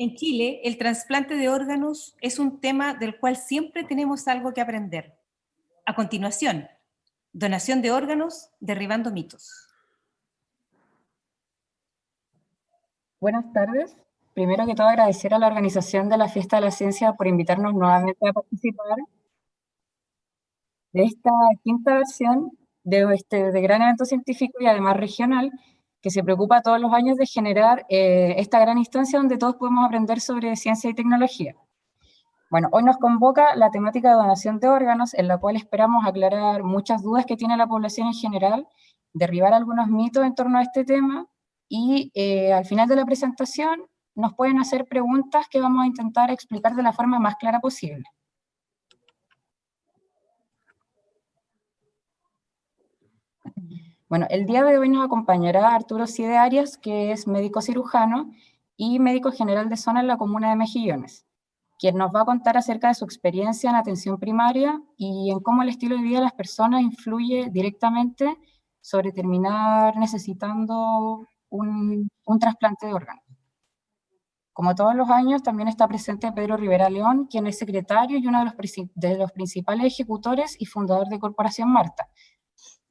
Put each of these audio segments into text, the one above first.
En Chile, el trasplante de órganos es un tema del cual siempre tenemos algo que aprender. A continuación, donación de órganos, derribando mitos. Buenas tardes. Primero que todo, agradecer a la organización de la Fiesta de la Ciencia por invitarnos nuevamente a participar de esta quinta versión de gran evento científico y además regional, que se preocupa todos los años de generar esta gran instancia donde todos podemos aprender sobre ciencia y tecnología. Bueno, hoy nos convoca la temática de donación de órganos, en la cual esperamos aclarar muchas dudas que tiene la población en general, derribar algunos mitos en torno a este tema, y al final de la presentación nos pueden hacer preguntas que vamos a intentar explicar de la forma más clara posible. Bueno, el día de hoy nos acompañará Arturo Siede Arias, que es médico cirujano y médico general de zona en la comuna de Mejillones, quien nos va a contar acerca de su experiencia en atención primaria y en cómo el estilo de vida de las personas influye directamente sobre terminar necesitando un trasplante de órganos. Como todos los años, también está presente Pedro Rivera León, quien es secretario y uno de los principales ejecutores y fundador de Corporación Marta.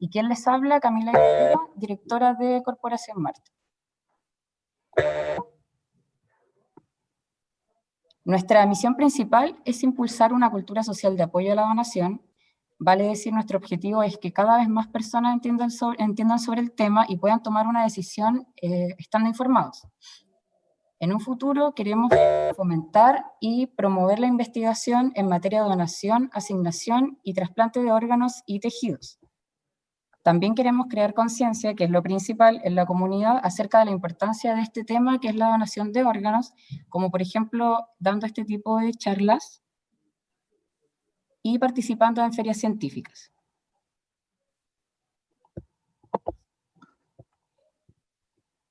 ¿Y quién les habla? Camila Guerrero, directora de Corporación Marta. Nuestra misión principal es impulsar una cultura social de apoyo a la donación. Vale decir, nuestro objetivo es que cada vez más personas entiendan sobre el tema y puedan tomar una decisión estando informados. En un futuro queremos fomentar y promover la investigación en materia de donación, asignación y trasplante de órganos y tejidos. También queremos crear conciencia, que es lo principal, en la comunidad acerca de la importancia de este tema, que es la donación de órganos, como por ejemplo dando este tipo de charlas y participando en ferias científicas.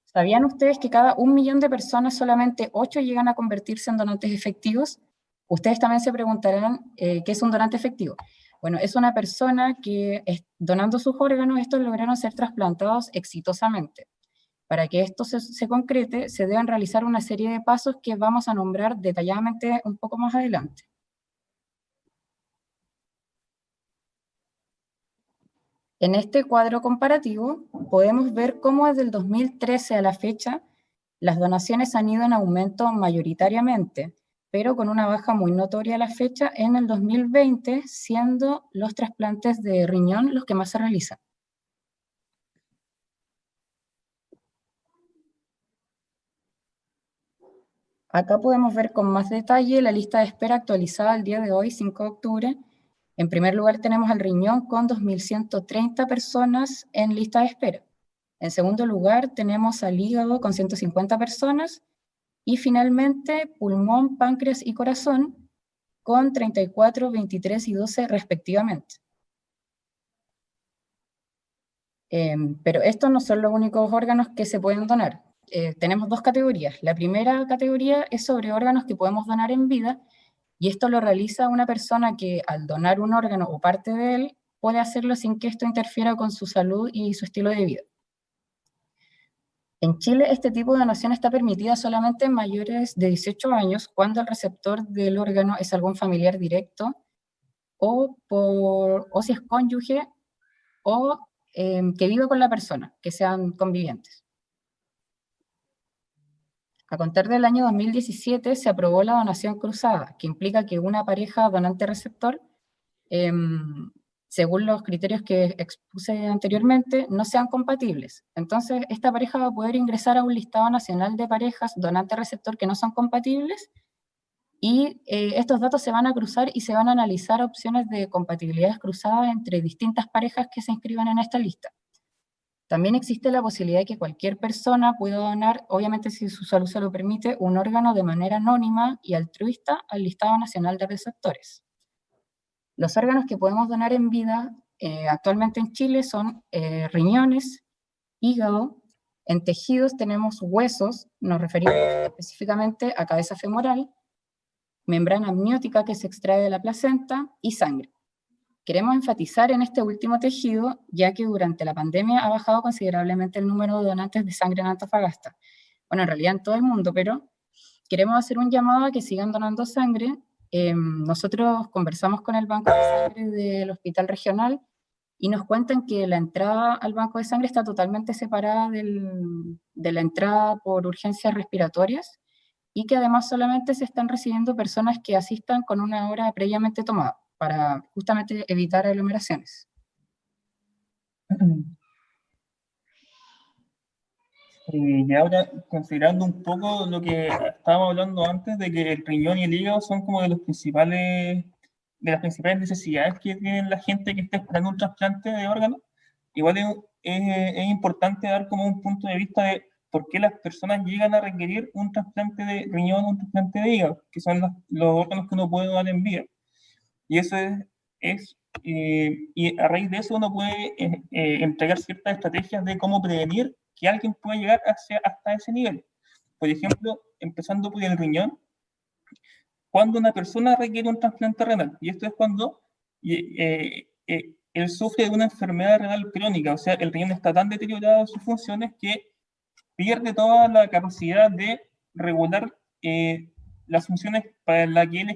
¿Sabían ustedes que cada 1 millón de personas solamente 8 llegan a convertirse en donantes efectivos? Ustedes también se preguntarán ¿qué es un donante efectivo? Bueno, es una persona que donando sus órganos, estos lograron ser trasplantados exitosamente. Para que esto se concrete, se deben realizar una serie de pasos que vamos a nombrar detalladamente un poco más adelante. En este cuadro comparativo podemos ver cómo desde el 2013 a la fecha las donaciones han ido en aumento mayoritariamente, pero con una baja muy notoria a la fecha en el 2020, siendo los trasplantes de riñón los que más se realizan. Acá podemos ver con más detalle la lista de espera actualizada al día de hoy, 5 de octubre. En primer lugar tenemos al riñón con 2.130 personas en lista de espera. En segundo lugar tenemos al hígado con 150 personas. Y finalmente pulmón, páncreas y corazón con 34, 23 y 12 respectivamente. Pero estos no son los únicos órganos que se pueden donar. Tenemos 2 categorías. La primera categoría es sobre órganos que podemos donar en vida, y esto lo realiza una persona que al donar un órgano o parte de él, puede hacerlo sin que esto interfiera con su salud y su estilo de vida. En Chile, este tipo de donación está permitida solamente en mayores de 18 años cuando el receptor del órgano es algún familiar directo o si es cónyuge o que viva con la persona, que sean convivientes. A contar del año 2017 se aprobó la donación cruzada, que implica que una pareja donante-receptor, según los criterios que expuse anteriormente, no sean compatibles. Entonces, esta pareja va a poder ingresar a un listado nacional de parejas donante-receptor que no son compatibles, y estos datos se van a cruzar y se van a analizar opciones de compatibilidades cruzadas entre distintas parejas que se inscriban en esta lista. También existe la posibilidad de que cualquier persona pueda donar, obviamente si su salud se lo permite, un órgano de manera anónima y altruista al listado nacional de receptores. Los órganos que podemos donar en vida actualmente en Chile son riñones, hígado. En tejidos tenemos huesos, nos referimos específicamente a cabeza femoral, membrana amniótica que se extrae de la placenta y sangre. Queremos enfatizar en este último tejido, ya que durante la pandemia ha bajado considerablemente el número de donantes de sangre en Antofagasta. Bueno, en realidad en todo el mundo, pero queremos hacer un llamado a que sigan donando sangre. Nosotros conversamos con el Banco de Sangre del Hospital Regional y nos cuentan que la entrada al banco de sangre está totalmente separada de la entrada por urgencias respiratorias y que además solamente se están recibiendo personas que asistan con una hora previamente tomada para justamente evitar aglomeraciones. Y ahora, considerando un poco lo que estábamos hablando antes, de que el riñón y el hígado son como de las principales necesidades que tiene la gente que está esperando un trasplante de órganos, igual es importante dar como un punto de vista de por qué las personas llegan a requerir un trasplante de riñón o un trasplante de hígado, que son los órganos que uno puede donar en vida. Y eso y a raíz de eso uno puede entregar ciertas estrategias de cómo prevenir que alguien pueda llegar hasta ese nivel. Por ejemplo, empezando por el riñón, cuando una persona requiere un trasplante renal, y esto es cuando él sufre de una enfermedad renal crónica, o sea, el riñón está tan deteriorado en sus funciones que pierde toda la capacidad de regular las funciones para las que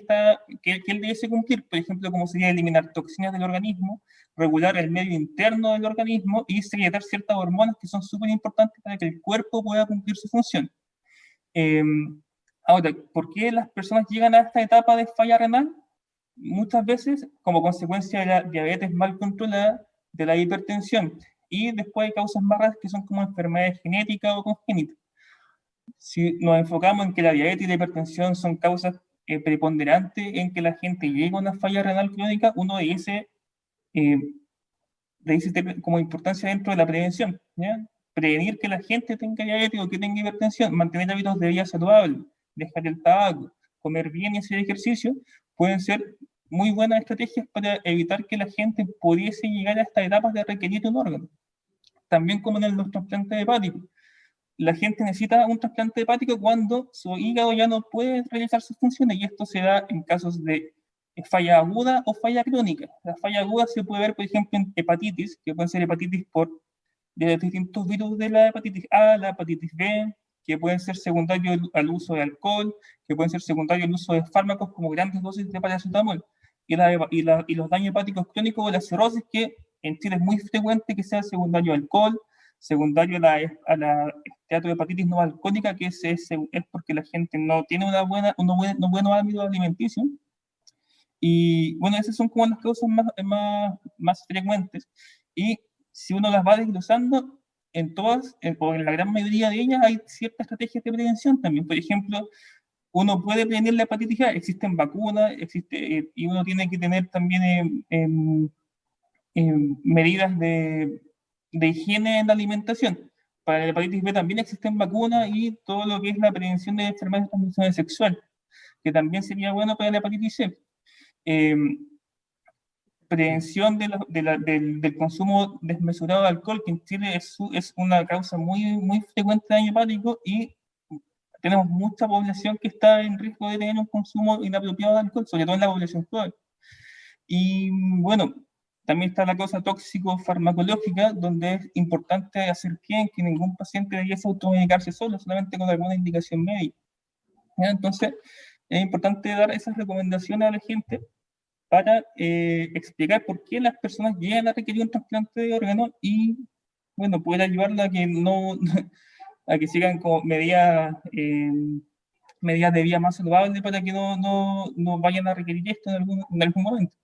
que él debe cumplir, por ejemplo, como sería eliminar toxinas del organismo, regular el medio interno del organismo y secretar ciertas hormonas que son súper importantes para que el cuerpo pueda cumplir su función. Eh, Ahora, ¿por qué las personas llegan a esta etapa de falla renal? Muchas veces como consecuencia de la diabetes mal controlada, de la hipertensión, y después hay causas más raras que son como enfermedades genéticas o congénitas. Si nos enfocamos en que la diabetes y la hipertensión son causas preponderantes en que la gente llegue a una falla renal crónica, uno eh, dice como importancia dentro de la prevención, ¿ya? Prevenir que la gente tenga diabetes o que tenga hipertensión, mantener hábitos de vida saludables, dejar el tabaco, comer bien y hacer ejercicio, pueden ser muy buenas estrategias para evitar que la gente pudiese llegar a estas etapas de requerir un órgano. También como en los trasplantes hepáticos. La gente necesita un trasplante hepático cuando su hígado ya no puede realizar sus funciones, y esto se da en casos de falla aguda o falla crónica. La falla aguda se puede ver, por ejemplo, en hepatitis, que pueden ser hepatitis de los distintos virus de la hepatitis A, la hepatitis B, que pueden ser secundarios al uso de alcohol, que pueden ser secundarios al uso de fármacos como grandes dosis de paracetamol, y los daños hepáticos crónicos o la cirrosis, que en Chile es muy frecuente que sea secundario al alcohol, secundario a la esteatohepatitis no alcohólica, que es porque la gente no tiene unos buenos hábitos alimenticios. Y bueno, esas son como las causas más frecuentes. Y si uno las va desglosando, en todas, o en la gran mayoría de ellas, hay ciertas estrategias de prevención también. Por ejemplo, uno puede prevenir la hepatitis A, existen vacunas, y uno tiene que tener también medidas de higiene en la alimentación. Para la hepatitis B también existen vacunas y todo lo que es la prevención de enfermedades de transmisión sexual, que también sería bueno para la hepatitis C. Eh, Prevención del consumo desmesurado de alcohol, que en Chile es una causa muy frecuente de daño hepático, y tenemos mucha población que está en riesgo de tener un consumo inapropiado de alcohol, sobre todo en la población joven. Y bueno, también está la cosa tóxico-farmacológica, donde es importante hacer bien que ningún paciente debiese automedicarse solo, solamente con alguna indicación médica. ¿Ya? Entonces, es importante dar esas recomendaciones a la gente para explicar por qué las personas llegan a requerir un trasplante de órganos y, bueno, poder ayudarla a que no, a que sigan con medidas de vida más saludables para que no vayan a requerir esto en algún momento.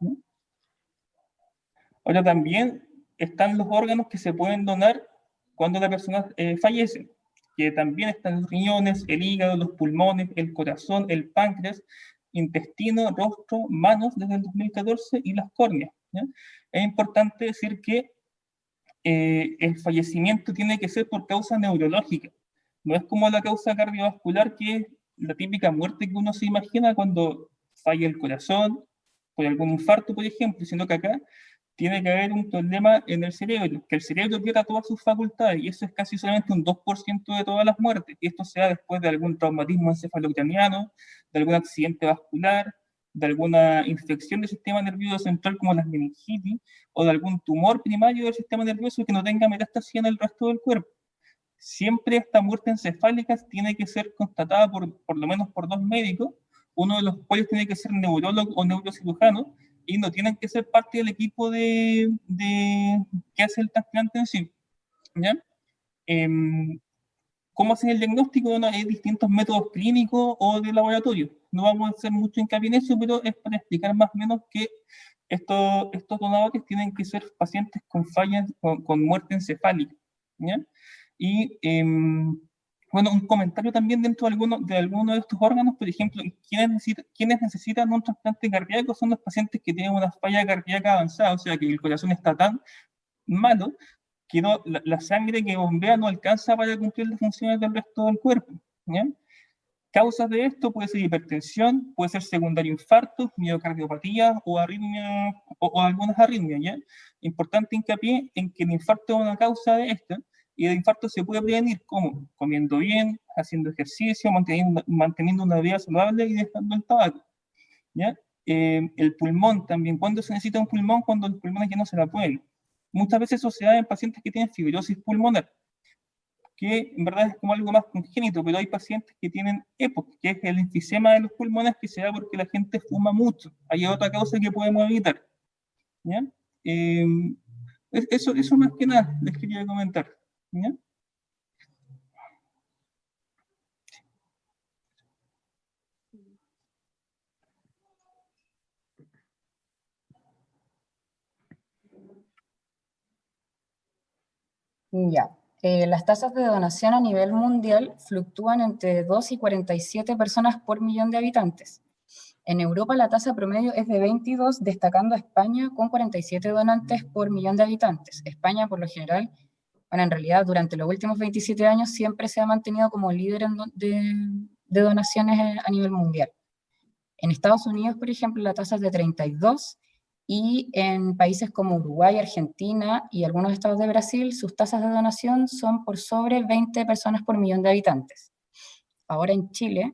¿No? Ahora también están los órganos que se pueden donar cuando la persona fallece, que también están los riñones, el hígado, los pulmones, el corazón, el páncreas, intestino, rostro, manos desde el 2014 y las córneas, ¿ya? Es importante decir que el fallecimiento tiene que ser por causa neurológica. No es como la causa cardiovascular, que es la típica muerte que uno se imagina cuando falla el corazón, por algún infarto, por ejemplo, sino que acá tiene que haber un problema en el cerebro, que el cerebro pierda todas sus facultades, y eso es casi solamente un 2% de todas las muertes, y esto se da después de algún traumatismo encefalocraniano, de algún accidente vascular, de alguna infección del sistema nervioso central como las meningitis, o de algún tumor primario del sistema nervioso que no tenga metástasis en el resto del cuerpo. siempre esta muerte encefálica tiene que ser constatada por lo menos por 2 médicos, uno de los cuales tiene que ser neurólogo o neurocirujano, y no tienen que ser parte del equipo que hace el trasplante en sí. ¿Ya? ¿Cómo hacen el diagnóstico? Bueno, hay distintos métodos clínicos o de laboratorio. No vamos a hacer mucho hincapié en eso, pero es para explicar más o menos que estos donadores tienen que ser pacientes con fallas, con muerte encefálica. ¿Ya? Y bueno, un comentario también dentro de alguno de estos órganos, por ejemplo, quienes necesitan un trasplante cardíaco son los pacientes que tienen una falla cardíaca avanzada, o sea, que el corazón está tan malo que la sangre que bombea no alcanza para cumplir las funciones del resto del cuerpo. ¿Ya? Causas de esto puede ser hipertensión, puede ser secundario infarto, miocardiopatía o arritmia, o algunas arritmias. ¿Ya? Importante hincapié en que el infarto es una causa de esta, y el infarto se puede prevenir como comiendo bien, haciendo ejercicio, manteniendo una vida saludable y dejando el tabaco. ¿Ya? El pulmón también. ¿Cuándo se necesita un pulmón? Cuando el pulmón ya no se la puede. Muchas veces eso se da en pacientes que tienen fibrosis pulmonar, que en verdad es como algo más congénito, pero hay pacientes que tienen EPOC, que es el enfisema de los pulmones, que se da porque la gente fuma mucho. Hay otra causa que podemos evitar. ¿Ya? Eso más que nada les quería comentar. ¿Ya? Ya. Las tasas de donación a nivel mundial fluctúan entre 2 y 47 personas por millón de habitantes. En Europa la tasa promedio es de 22, destacando a España con 47 donantes por millón de habitantes. España, por lo general, bueno, en realidad durante los últimos 27 años siempre se ha mantenido como líder de donaciones a nivel mundial. En Estados Unidos, por ejemplo, la tasa es de 32, y en países como Uruguay, Argentina y algunos estados de Brasil, sus tasas de donación son por sobre 20 personas por millón de habitantes. Ahora en Chile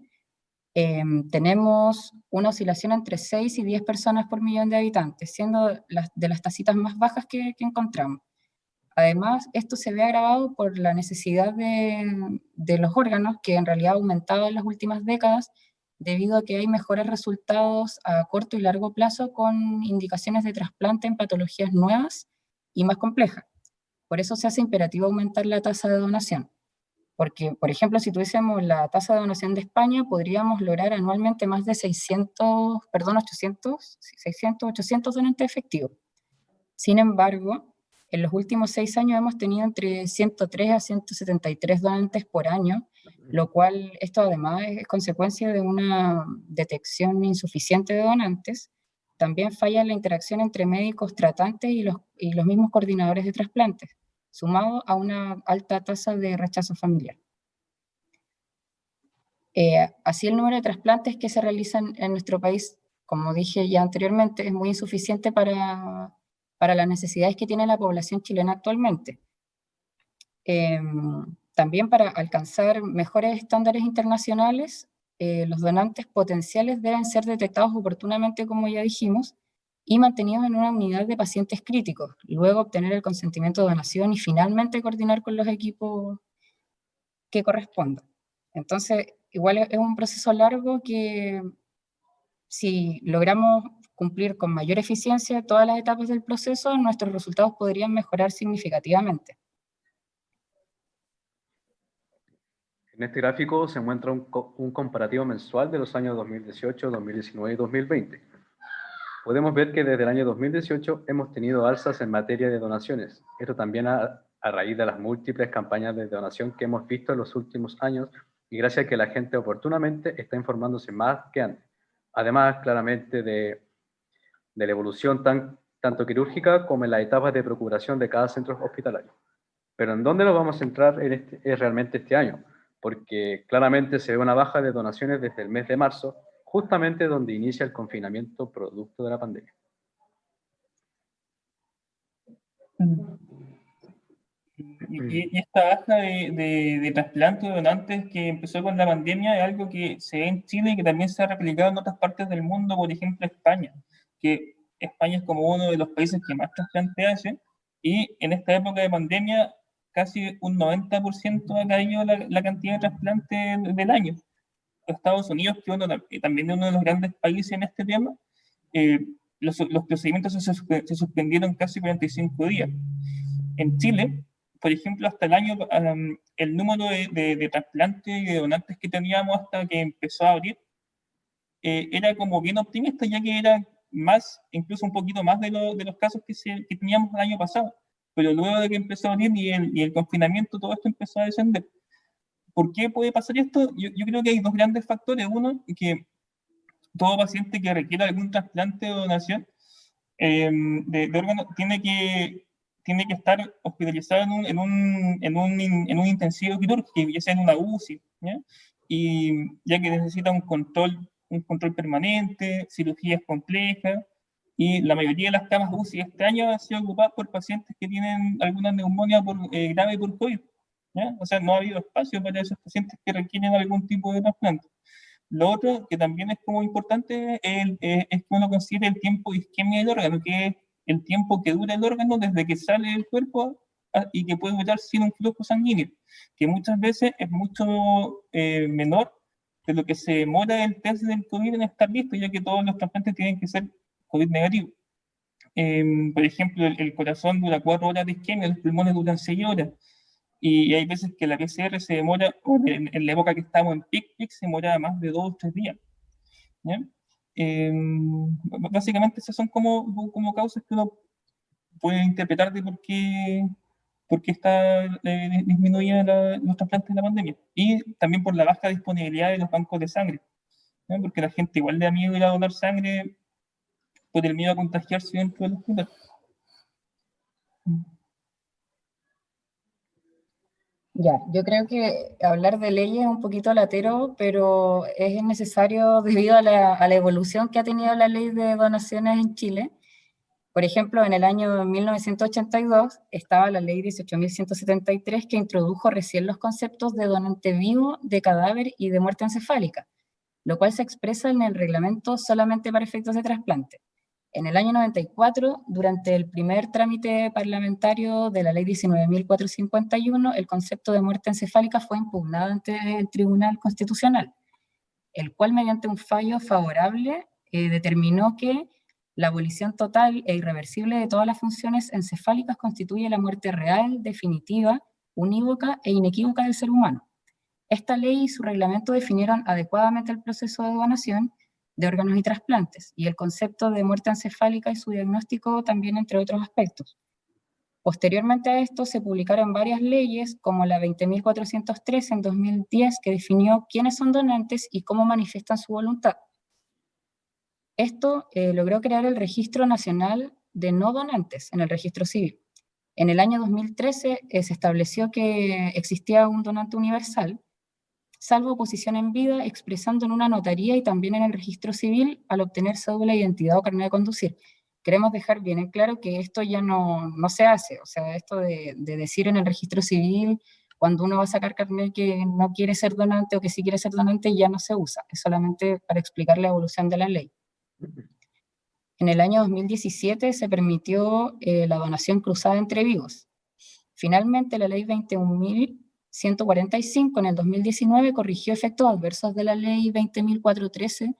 tenemos una oscilación entre 6 y 10 personas por millón de habitantes, siendo de las tasitas más bajas que encontramos. Además, esto se ve agravado por la necesidad de los órganos, que en realidad ha aumentado en las últimas décadas, debido a que hay mejores resultados a corto y largo plazo con indicaciones de trasplante en patologías nuevas y más complejas. Por eso se hace imperativo aumentar la tasa de donación. Porque, por ejemplo, si tuviésemos la tasa de donación de España, podríamos lograr anualmente más de 800 donantes efectivos. Sin embargo, en los últimos 6 años hemos tenido entre 103 a 173 donantes por año, lo cual esto además es consecuencia de una detección insuficiente de donantes. También falla la interacción entre médicos tratantes y los mismos coordinadores de trasplantes, sumado a una alta tasa de rechazo familiar. Así el número de trasplantes que se realizan en nuestro país, como dije ya anteriormente, es muy insuficiente para las necesidades que tiene la población chilena actualmente. También para alcanzar mejores estándares internacionales, los donantes potenciales deben ser detectados oportunamente, como ya dijimos, y mantenidos en una unidad de pacientes críticos, luego obtener el consentimiento de donación y finalmente coordinar con los equipos que correspondan. Entonces, igual es un proceso largo que si logramos cumplir con mayor eficiencia todas las etapas del proceso, nuestros resultados podrían mejorar significativamente. En este gráfico se muestra un comparativo mensual de los años 2018, 2019 y 2020. Podemos ver que desde el año 2018 hemos tenido alzas en materia de donaciones. Esto también a raíz de las múltiples campañas de donación que hemos visto en los últimos años y gracias a que la gente oportunamente está informándose más que antes. Además, claramente, de la evolución tanto quirúrgica como en las etapas de procuración de cada centro hospitalario. Pero ¿en dónde nos vamos a centrar es realmente este año? Porque claramente se ve una baja de donaciones desde el mes de marzo, justamente donde inicia el confinamiento producto de la pandemia. Y esta baja de trasplante de donantes que empezó con la pandemia es algo que se ve en Chile y que también se ha replicado en otras partes del mundo, por ejemplo España, que España es como uno de los países que más trasplante hace, y en esta época de pandemia casi un 90% ha caído la cantidad de trasplantes del año. Estados Unidos, que también es uno de los grandes países en este tema, los procedimientos se suspendieron casi 45 días. En Chile, por ejemplo, hasta el año, el número de trasplantes y de donantes que teníamos hasta que empezó a abrir, era como bien optimista, ya que era más, incluso un poquito más de los casos que teníamos el año pasado. Pero luego de que empezó a abrir y el confinamiento, todo esto empezó a descender. ¿Por qué puede pasar esto? Yo creo que hay dos grandes factores. Uno, que todo paciente que requiera algún trasplante o donación de órganos tiene que estar hospitalizado en un intensivo quirúrgico, ya sea en una UCI, ¿ya? Y ya que necesita un control permanente, cirugías complejas, y la mayoría de las camas UCI este año han sido ocupadas por pacientes que tienen alguna neumonía grave por COVID, ¿ya? O sea, no ha habido espacio para esos pacientes que requieren algún tipo de trasplante. Lo otro que también es como importante es que uno considere el tiempo de isquemia del órgano, que es el tiempo que dura el órgano desde que sale del cuerpo y que puede durar sin un flujo sanguíneo, que muchas veces es mucho menor de lo que se demora el test del COVID en estar listo, ya que todos los trasplantes tienen que ser COVID negativo. Por ejemplo, el corazón dura 4 horas de isquemia, los pulmones duran 6 horas. Y hay veces que la PCR se demora, en la época que estamos en pic, se demora más de 2 o 3 días. ¿Ya? Básicamente esas son como causas que uno puede interpretar de por qué está disminuida los trasplantes de la pandemia. Y también por la baja disponibilidad de los bancos de sangre, ¿ya? Porque la gente igual le da miedo ir a donar sangre por el miedo a contagiarse dentro del hospital. Ya, yo creo que hablar de leyes es un poquito latero, pero es necesario debido a la evolución que ha tenido la ley de donaciones en Chile. Por ejemplo, en el año 1982 estaba la ley 18.173 que introdujo recién los conceptos de donante vivo, de cadáver y de muerte encefálica, lo cual se expresa en el reglamento solamente para efectos de trasplante. En el año 94, durante el primer trámite parlamentario de la ley 19.451, el concepto de muerte encefálica fue impugnado ante el Tribunal Constitucional, el cual mediante un fallo favorable determinó que la abolición total e irreversible de todas las funciones encefálicas constituye la muerte real, definitiva, unívoca e inequívoca del ser humano. Esta ley y su reglamento definieron adecuadamente el proceso de donación de órganos y trasplantes, y el concepto de muerte encefálica y su diagnóstico también, entre otros aspectos. Posteriormente a esto se publicaron varias leyes, como la 20.403 en 2010, que definió quiénes son donantes y cómo manifiestan su voluntad. Esto logró crear el Registro Nacional de No Donantes en el Registro Civil. En el año 2013 se estableció que existía un donante universal, salvo oposición en vida, expresando en una notaría y también en el registro civil al obtener cédula de identidad o carnet de conducir. Queremos dejar bien en claro que esto ya no se hace, o sea, esto de decir en el registro civil, cuando uno va a sacar carnet que no quiere ser donante o que sí quiere ser donante, ya no se usa, es solamente para explicar la evolución de la ley. En el año 2017 se permitió la donación cruzada entre vivos. Finalmente, la ley 21.145 en el 2019 corrigió efectos adversos de la ley 20.413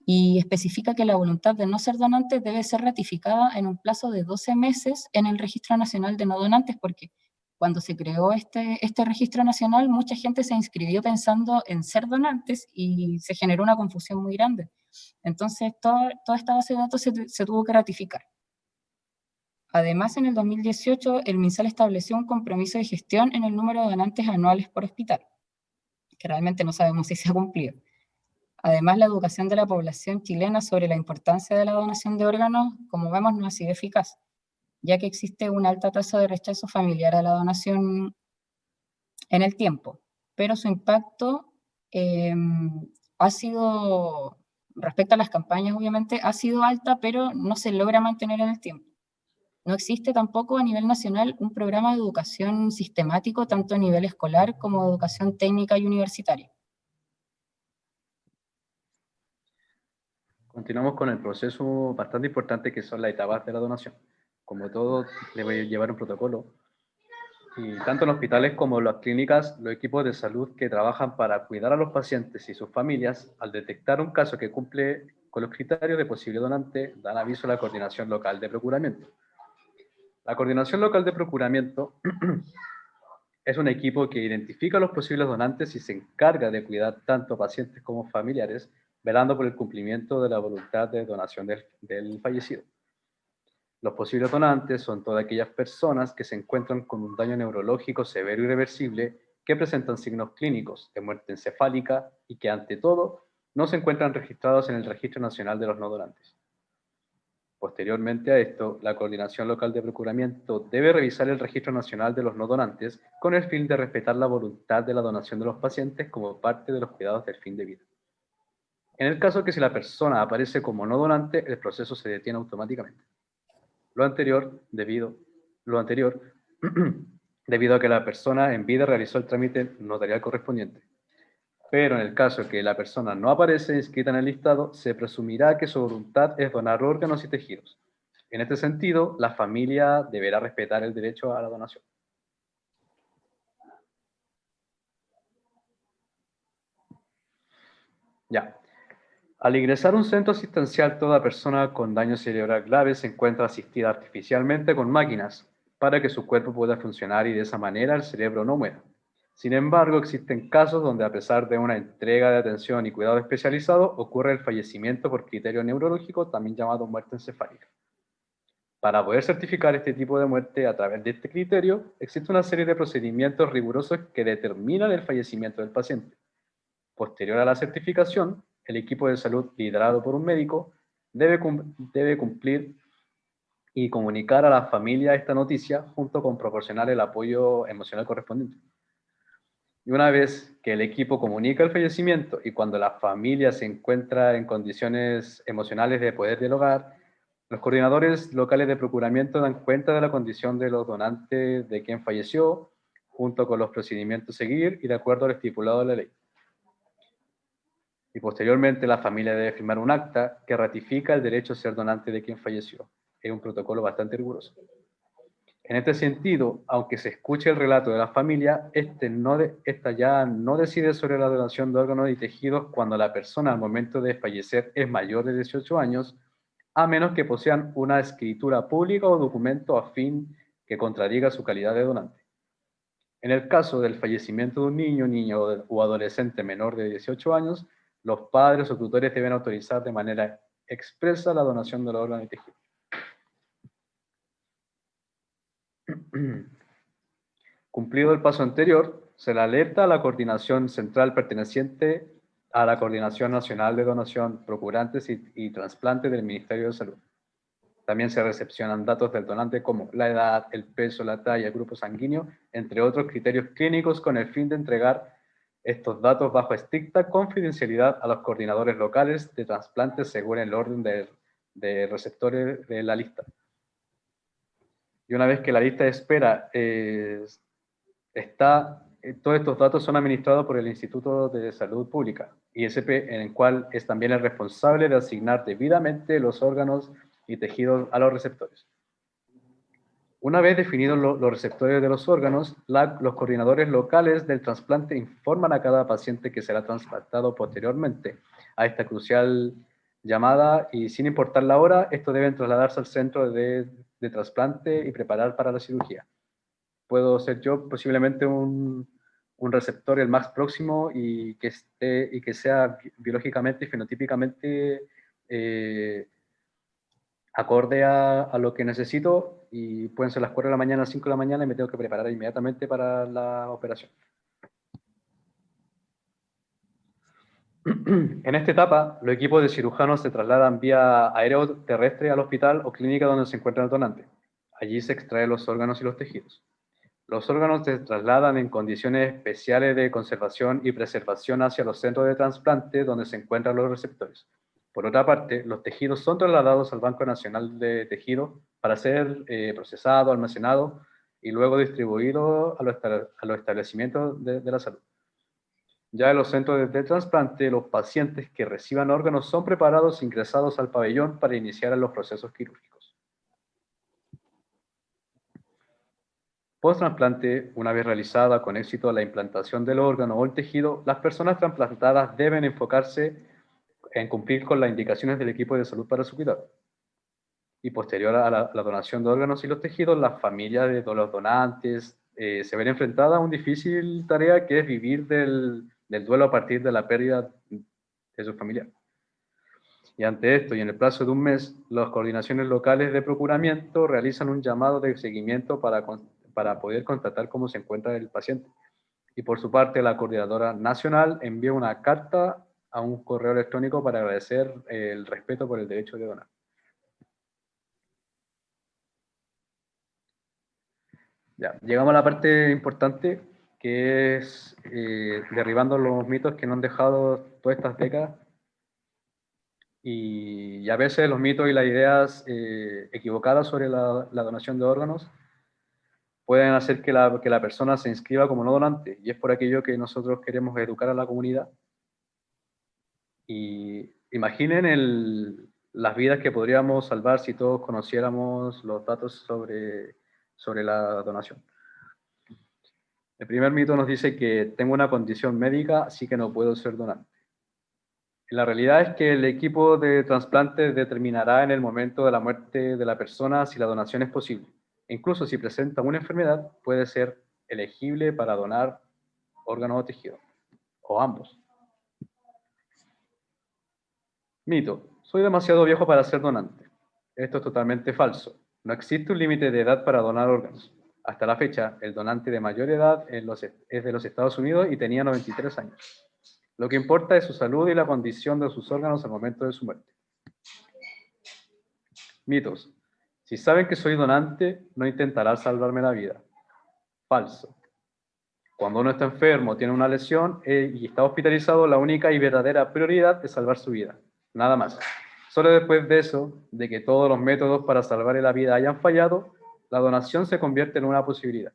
y especifica que la voluntad de no ser donante debe ser ratificada en un plazo de 12 meses en el Registro Nacional de No Donantes, porque cuando se creó este registro nacional, mucha gente se inscribió pensando en ser donantes y se generó una confusión muy grande. Entonces, toda esta base de datos se tuvo que ratificar. Además, en el 2018, el MinSal estableció un compromiso de gestión en el número de donantes anuales por hospital, que realmente no sabemos si se ha cumplido. Además, la educación de la población chilena sobre la importancia de la donación de órganos, como vemos, no ha sido eficaz, ya que existe una alta tasa de rechazo familiar a la donación en el tiempo, pero su impacto ha sido, respecto a las campañas obviamente, ha sido alta, pero no se logra mantener en el tiempo. No existe tampoco a nivel nacional un programa de educación sistemático, tanto a nivel escolar como de educación técnica y universitaria. Continuamos con el proceso bastante importante que son las etapas de la donación. Como todo, debe llevar un protocolo. Y tanto en hospitales como en las clínicas, los equipos de salud que trabajan para cuidar a los pacientes y sus familias, al detectar un caso que cumple con los criterios de posible donante, dan aviso a la Coordinación Local de Procuramiento. La Coordinación Local de Procuramiento es un equipo que identifica a los posibles donantes y se encarga de cuidar tanto pacientes como familiares, velando por el cumplimiento de la voluntad de donación del fallecido. Los posibles donantes son todas aquellas personas que se encuentran con un daño neurológico severo y irreversible, que presentan signos clínicos de muerte encefálica y que, ante todo, no se encuentran registrados en el Registro Nacional de los No Donantes. Posteriormente a esto, la Coordinación Local de Procuramiento debe revisar el Registro Nacional de los No Donantes con el fin de respetar la voluntad de la donación de los pacientes como parte de los cuidados del fin de vida. En el caso que si la persona aparece como no donante, el proceso se detiene automáticamente. Lo anterior, debido a que la persona en vida realizó el trámite notarial correspondiente. Pero en el caso que la persona no aparece inscrita en el listado, se presumirá que su voluntad es donar órganos y tejidos. En este sentido, la familia deberá respetar el derecho a la donación. Ya. Al ingresar a un centro asistencial, toda persona con daño cerebral grave se encuentra asistida artificialmente con máquinas para que su cuerpo pueda funcionar y de esa manera el cerebro no muera. Sin embargo, existen casos donde, a pesar de una entrega de atención y cuidado especializado, ocurre el fallecimiento por criterio neurológico, también llamado muerte encefálica. Para poder certificar este tipo de muerte a través de este criterio, existe una serie de procedimientos rigurosos que determinan el fallecimiento del paciente. Posterior a la certificación, el equipo de salud liderado por un médico debe cumplir y comunicar a la familia esta noticia junto con proporcionar el apoyo emocional correspondiente. Y una vez que el equipo comunica el fallecimiento y cuando la familia se encuentra en condiciones emocionales de poder dialogar, los coordinadores locales de procuramiento dan cuenta de la condición de los donantes de quien falleció, junto con los procedimientos a seguir y de acuerdo al estipulado de la ley. Y posteriormente la familia debe firmar un acta que ratifica el derecho a ser donante de quien falleció. Es un protocolo bastante riguroso. En este sentido, aunque se escuche el relato de la familia, esta ya no decide sobre la donación de órganos y tejidos cuando la persona al momento de fallecer es mayor de 18 años, a menos que posean una escritura pública o documento afín que contradiga su calidad de donante. En el caso del fallecimiento de un niño o adolescente menor de 18 años, los padres o tutores deben autorizar de manera expresa la donación de los órganos y tejidos. Cumplido el paso anterior, se le alerta a la coordinación central perteneciente a la Coordinación Nacional de Donación, Procurantes y Trasplantes del Ministerio de Salud. También se recepcionan datos del donante como la edad, el peso, la talla, el grupo sanguíneo, entre otros criterios clínicos con el fin de entregar estos datos bajo estricta confidencialidad a los coordinadores locales de trasplantes según el orden de receptores de la lista. Y una vez que la lista de espera todos estos datos son administrados por el Instituto de Salud Pública, ISP, en el cual es también el responsable de asignar debidamente los órganos y tejidos a los receptores. Una vez definidos los receptores de los órganos, los coordinadores locales del trasplante informan a cada paciente que será trasplantado posteriormente a esta crucial llamada y, sin importar la hora, estos deben trasladarse al centro de trasplante y preparar para la cirugía. Puedo ser yo posiblemente un receptor el más próximo y que sea biológicamente y fenotípicamente acorde a lo que necesito, y pueden ser las 4 de la mañana, 5 de la mañana, y me tengo que preparar inmediatamente para la operación. En esta etapa, los equipos de cirujanos se trasladan vía aéreo terrestre al hospital o clínica donde se encuentra el donante. Allí se extraen los órganos y los tejidos. Los órganos se trasladan en condiciones especiales de conservación y preservación hacia los centros de trasplante donde se encuentran los receptores. Por otra parte, los tejidos son trasladados al Banco Nacional de Tejidos para ser procesados, almacenados y luego distribuidos a los establecimientos de la salud. Ya en los centros de trasplante, los pacientes que reciban órganos son preparados e ingresados al pabellón para iniciar los procesos quirúrgicos. Post-trasplante, una vez realizada con éxito la implantación del órgano o el tejido, las personas trasplantadas deben enfocarse en cumplir con las indicaciones del equipo de salud para su cuidado. Y posterior a la donación de órganos y los tejidos, las familias de los donantes se ven enfrentadas a una difícil tarea que es vivir del duelo a partir de la pérdida de su familiar. Y ante esto, y en el plazo de un mes, las coordinaciones locales de procuramiento realizan un llamado de seguimiento para poder constatar cómo se encuentra el paciente. Y por su parte, la coordinadora nacional envía una carta a un correo electrónico para agradecer el respeto por el derecho de donar. Ya, llegamos a la parte importante, que es derribando los mitos que nos han dejado todas estas décadas. Y a veces los mitos y las ideas equivocadas sobre la donación de órganos pueden hacer que la persona se inscriba como no donante. Y es por aquello que nosotros queremos educar a la comunidad. Y imaginen las vidas que podríamos salvar si todos conociéramos los datos sobre la donación. El primer mito nos dice que tengo una condición médica, así que no puedo ser donante. La realidad es que el equipo de trasplante determinará en el momento de la muerte de la persona si la donación es posible. Incluso si presenta una enfermedad, puede ser elegible para donar órganos o tejido, o ambos. Mito: soy demasiado viejo para ser donante. Esto es totalmente falso. No existe un límite de edad para donar órganos. Hasta la fecha, el donante de mayor edad es de los Estados Unidos y tenía 93 años. Lo que importa es su salud y la condición de sus órganos al momento de su muerte. Mitos: si saben que soy donante, no intentarán salvarme la vida. Falso. Cuando uno está enfermo, tiene una lesión y está hospitalizado, la única y verdadera prioridad es salvar su vida. Nada más. Solo después de eso, de que todos los métodos para salvar la vida hayan fallado, la donación se convierte en una posibilidad.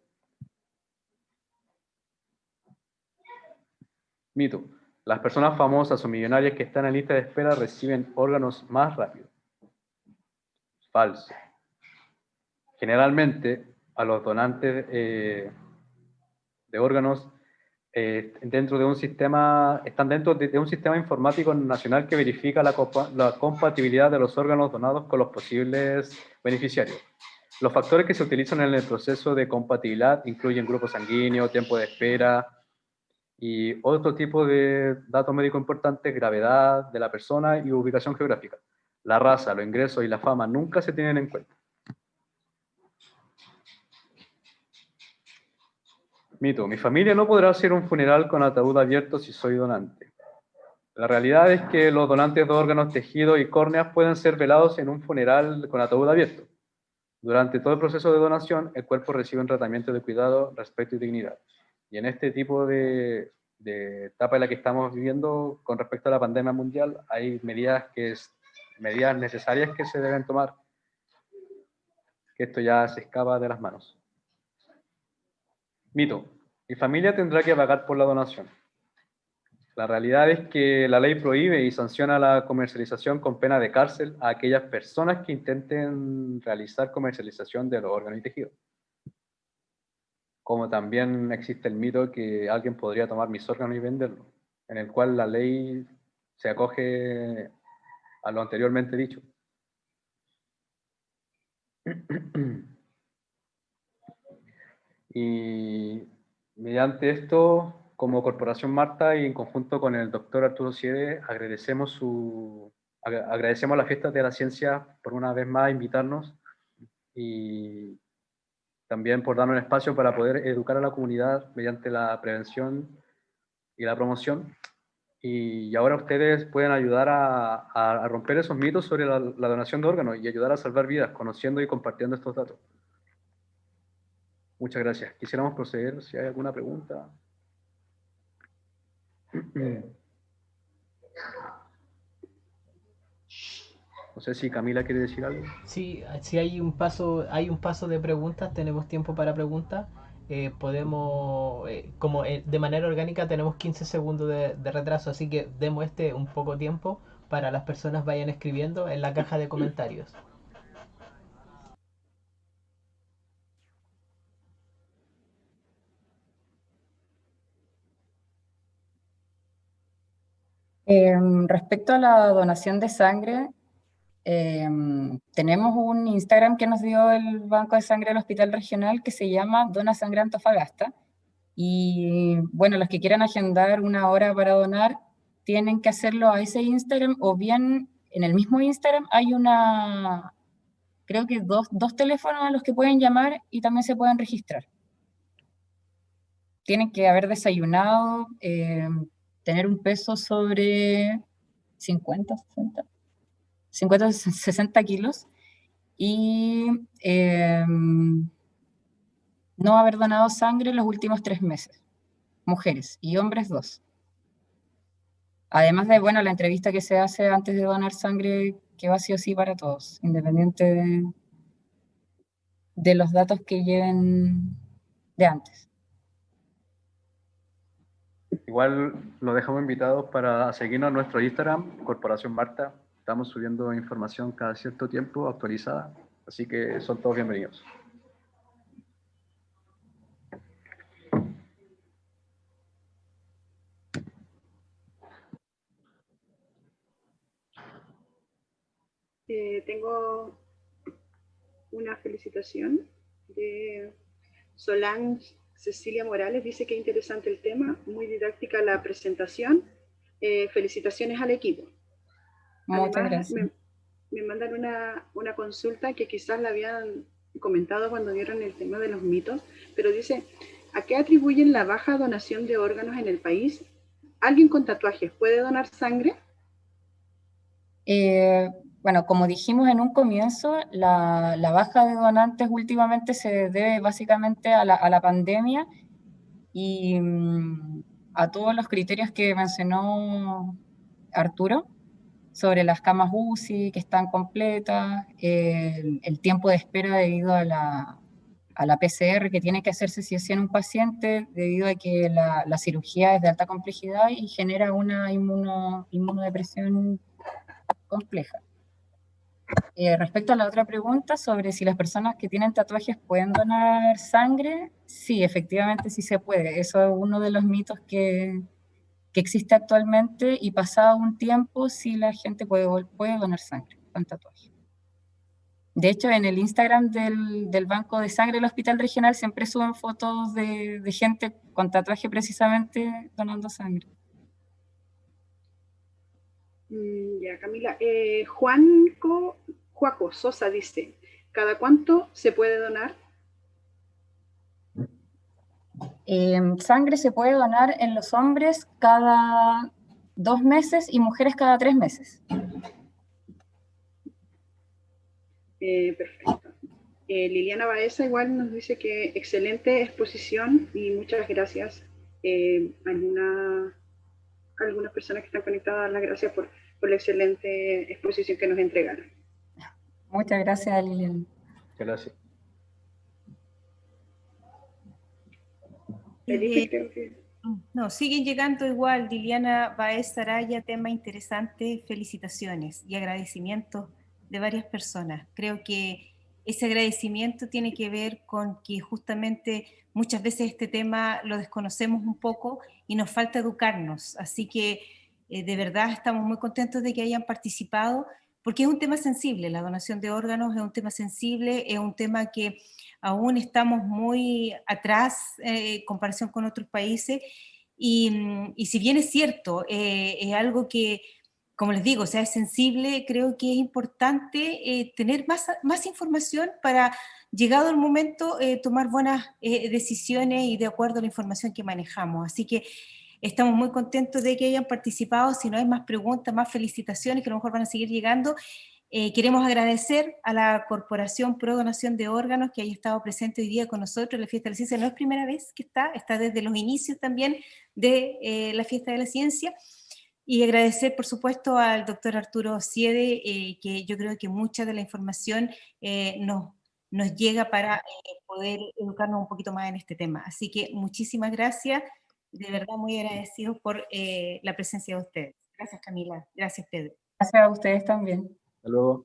Mito: las personas famosas o millonarias que están en lista de espera reciben órganos más rápido. Falso. Generalmente, a los donantes de órganos están dentro de un sistema informático nacional que verifica la compatibilidad de los órganos donados con los posibles beneficiarios. Los factores que se utilizan en el proceso de compatibilidad incluyen grupo sanguíneo, tiempo de espera y otro tipo de datos médicos importantes, gravedad de la persona y ubicación geográfica. La raza, los ingresos y la fama nunca se tienen en cuenta. Mito: mi familia no podrá hacer un funeral con ataúd abierto si soy donante. La realidad es que los donantes de órganos, tejidos y córneas pueden ser velados en un funeral con ataúd abierto. Durante todo el proceso de donación, el cuerpo recibe un tratamiento de cuidado, respeto y dignidad. Y en este tipo de etapa en la que estamos viviendo con respecto a la pandemia mundial, hay medidas necesarias que se deben tomar, que esto ya se escapa de las manos. Mito: mi familia tendrá que pagar por la donación. La realidad es que la ley prohíbe y sanciona la comercialización con pena de cárcel a aquellas personas que intenten realizar comercialización de los órganos y tejidos. Como también existe el mito que alguien podría tomar mis órganos y venderlos, en el cual la ley se acoge a lo anteriormente dicho. Y mediante esto, como Corporación Marta y en conjunto con el doctor Arturo Siede, agradecemos a la Fiesta de la Ciencia por una vez más invitarnos y también por darnos un espacio para poder educar a la comunidad mediante la prevención y la promoción. Y ahora ustedes pueden ayudar a romper esos mitos sobre la donación de órganos y ayudar a salvar vidas, conociendo y compartiendo estos datos. Muchas gracias. Quisiéramos proceder si hay alguna pregunta. No sé si Camila quiere decir algo. Sí, si hay un paso de preguntas, tenemos tiempo para preguntas. Podemos, de manera orgánica tenemos 15 segundos de retraso, así que demos un poco tiempo para las personas vayan escribiendo en la caja de comentarios. Respecto a la donación de sangre, tenemos un Instagram que nos dio el Banco de Sangre del Hospital Regional que se llama Dona Sangre Antofagasta. Y bueno, los que quieran agendar una hora para donar, tienen que hacerlo a ese Instagram, o bien en el mismo Instagram hay creo que dos teléfonos a los que pueden llamar y también se pueden registrar. Tienen que haber desayunado, tener un peso sobre 50, 60 kilos y no haber donado sangre en los últimos 3 meses. Mujeres y hombres 2. Además de, bueno, la entrevista que se hace antes de donar sangre, que va sí o sí para todos, independiente de los datos que lleven de antes. Igual lo dejamos invitados para seguirnos en nuestro Instagram, Corporación Marta. Estamos subiendo información cada cierto tiempo actualizada, así que son todos bienvenidos. Tengo una felicitación de Solange Cecilia Morales. Dice que interesante el tema, muy didáctica la presentación. Felicitaciones al equipo. Muchas Además, gracias. me mandan una consulta que quizás la habían comentado cuando dieron el tema de los mitos, pero dice, ¿a qué atribuyen la baja donación de órganos en el país? ¿Alguien con tatuajes puede donar sangre? Bueno, como dijimos en un comienzo, la baja de donantes últimamente se debe básicamente a la pandemia y a todos los criterios que mencionó Arturo sobre las camas UCI que están completas, el tiempo de espera debido a la PCR que tiene que hacerse si es en un paciente, debido a que la cirugía es de alta complejidad y genera una inmunodepresión compleja. Respecto a la otra pregunta sobre si las personas que tienen tatuajes pueden donar sangre, sí, efectivamente sí se puede. Eso es uno de los mitos que existe actualmente, y pasado un tiempo sí la gente puede donar sangre con tatuaje. De hecho, en el Instagram del Banco de Sangre del Hospital Regional siempre suben fotos de gente con tatuaje precisamente donando sangre. Ya, Camila. Juaco Sosa dice, ¿cada cuánto se puede donar? Sangre se puede donar en los hombres cada 2 meses y mujeres cada 3 meses. Perfecto. Liliana Baeza igual nos dice que excelente exposición y muchas gracias. Algunas personas que están conectadas, las gracias por la excelente exposición que nos entregaron. Muchas gracias, Liliana. Gracias. Felipe, creo que... No, siguen llegando igual. Liliana Baez Araya, tema interesante, felicitaciones y agradecimientos de varias personas. Creo que ese agradecimiento tiene que ver con que justamente muchas veces este tema lo desconocemos un poco y nos falta educarnos. Así que de verdad estamos muy contentos de que hayan participado, porque es un tema sensible. La donación de órganos es un tema sensible, es un tema que aún estamos muy atrás en comparación con otros países, y si bien es cierto, es algo que, como les digo, o sea, es sensible, creo que es importante tener más información para, llegado el momento, tomar buenas decisiones y de acuerdo a la información que manejamos. Así que estamos muy contentos de que hayan participado. Si no hay más preguntas, más felicitaciones, que a lo mejor van a seguir llegando. Queremos agradecer a la Corporación Pro Donación de Órganos que haya estado presente hoy día con nosotros en la Fiesta de la Ciencia. No es primera vez que está desde los inicios también de la Fiesta de la Ciencia. Y agradecer, por supuesto, al doctor Arturo Siede, que yo creo que mucha de la información nos llega para poder educarnos un poquito más en este tema. Así que muchísimas gracias, de verdad muy agradecidos por la presencia de ustedes. Gracias, Camila. Gracias, Pedro. Gracias a ustedes también. Hasta luego.